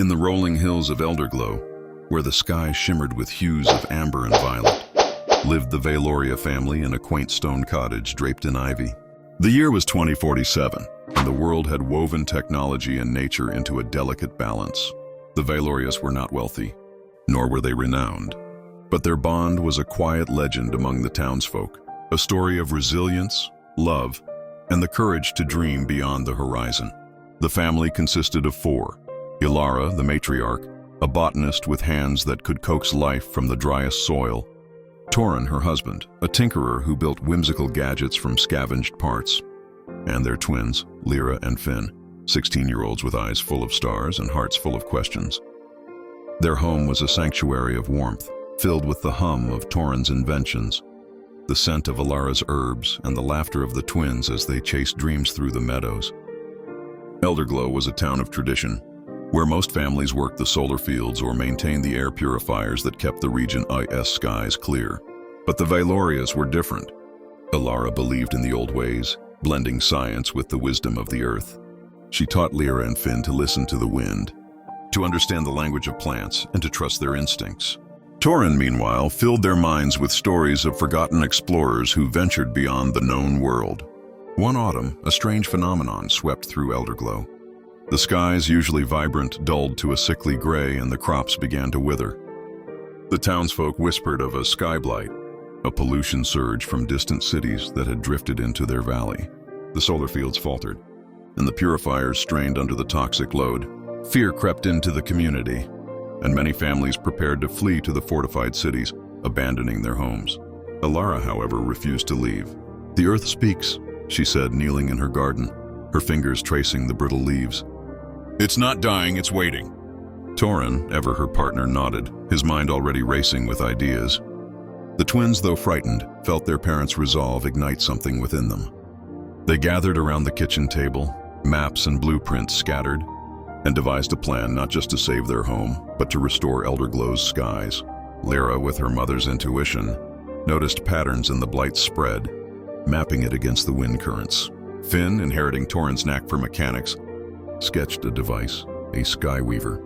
In the rolling hills of Elderglow, where the sky shimmered with hues of amber and violet, lived the Vaelorias family in a quaint stone cottage draped in ivy. The year was 2047, and the world had woven technology and nature into a delicate balance. The Vaelorias were not wealthy, nor were they renowned, but their bond was a quiet legend among the townsfolk, a story of resilience, love, and the courage to dream beyond the horizon. The family consisted of four: Ilara, the matriarch, a botanist with hands that could coax life from the driest soil; Torin, her husband, a tinkerer who built whimsical gadgets from scavenged parts; and their twins, Lyra and Finn, 16-year-olds with eyes full of stars and hearts full of questions. Their home was a sanctuary of warmth, filled with the hum of Torin's inventions, the scent of Ilara's herbs, and the laughter of the twins as they chased dreams through the meadows. Elderglow was a town of tradition, where most families worked the solar fields or maintained the air purifiers that kept the region's skies clear. But the Vaelorias were different. Ilara believed in the old ways, blending science with the wisdom of the earth. She taught Lyra and Finn to listen to the wind, to understand the language of plants, and to trust their instincts. Torin, meanwhile, filled their minds with stories of forgotten explorers who ventured beyond the known world. One autumn, a strange phenomenon swept through Elderglow. The skies, usually vibrant, dulled to a sickly gray, and the crops began to wither. The townsfolk whispered of a sky blight, a pollution surge from distant cities that had drifted into their valley. The solar fields faltered, and the purifiers strained under the toxic load. Fear crept into the community, and many families prepared to flee to the fortified cities, abandoning their homes. Ilara, however, refused to leave. "The earth speaks," she said, kneeling in her garden, her fingers tracing the brittle leaves. "It's not dying, it's waiting." Torin, ever her partner, nodded, his mind already racing with ideas. The twins, though frightened, felt their parents' resolve ignite something within them. They gathered around the kitchen table, maps and blueprints scattered, and devised a plan not just to save their home, but to restore Elderglow's skies. Lyra, with her mother's intuition, noticed patterns in the blight's spread, mapping it against the wind currents. Finn, inheriting Torin's knack for mechanics, sketched a device, a Skyweaver,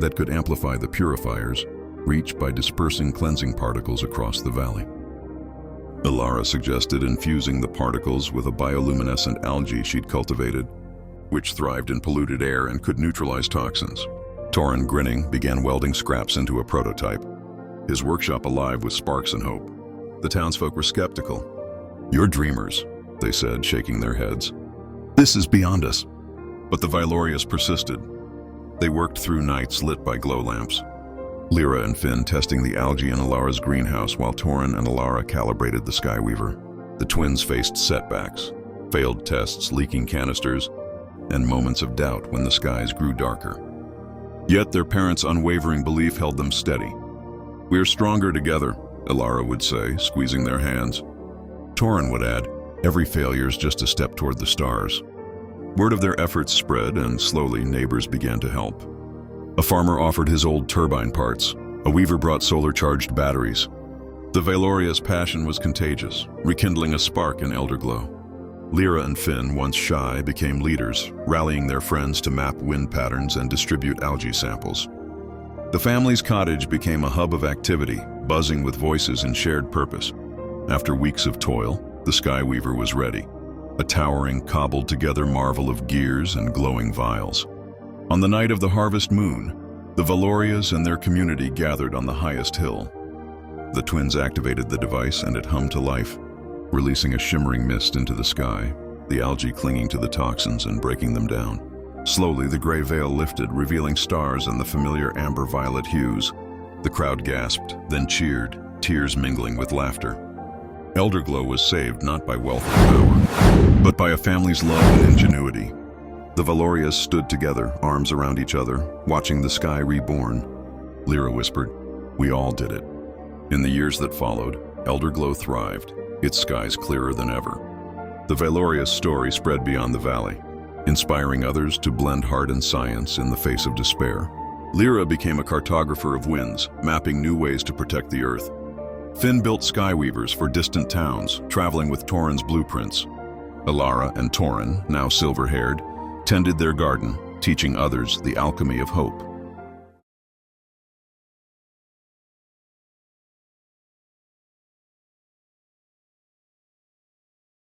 that could amplify the purifiers, reached by dispersing cleansing particles across the valley. Ilara suggested infusing the particles with a bioluminescent algae she'd cultivated, which thrived in polluted air and could neutralize toxins. Torin, grinning, began welding scraps into a prototype, his workshop alive with sparks and hope. The townsfolk were skeptical. "You're dreamers," they said, shaking their heads. "This is beyond us." But the Vaelorias persisted. They worked through nights lit by glow lamps, Lyra and Finn testing the algae in Ilara's greenhouse while Torin and Ilara calibrated the Skyweaver. The twins faced setbacks, failed tests, leaking canisters, and moments of doubt when the skies grew darker. Yet their parents' unwavering belief held them steady. "We're stronger together," Ilara would say, squeezing their hands. Torin would add, "Every failure's just a step toward the stars." Word of their efforts spread, and slowly neighbors began to help. A farmer offered his old turbine parts. A weaver brought solar-charged batteries. The Vaelorias' passion was contagious, rekindling a spark in Elderglow. Lyra and Finn, once shy, became leaders, rallying their friends to map wind patterns and distribute algae samples. The family's cottage became a hub of activity, buzzing with voices and shared purpose. After weeks of toil, the Skyweaver was ready, a towering, cobbled-together marvel of gears and glowing vials. On the night of the harvest moon, the Vaelorias and their community gathered on the highest hill. The twins activated the device and it hummed to life, releasing a shimmering mist into the sky, the algae clinging to the toxins and breaking them down. Slowly, the gray veil lifted, revealing stars in the familiar amber-violet hues. The crowd gasped, then cheered, tears mingling with laughter. Elderglow was saved not by wealth or power, but by a family's love and ingenuity. The Vaelorias stood together, arms around each other, watching the sky reborn. Lyra whispered, "We all did it." In the years that followed, Elderglow thrived, its skies clearer than ever. The Vaelorias' story spread beyond the valley, inspiring others to blend heart and science in the face of despair. Lyra became a cartographer of winds, mapping new ways to protect the earth. Finn built Skyweavers for distant towns, traveling with Torin's blueprints. Ilara and Torin, now silver-haired, tended their garden, teaching others the alchemy of hope.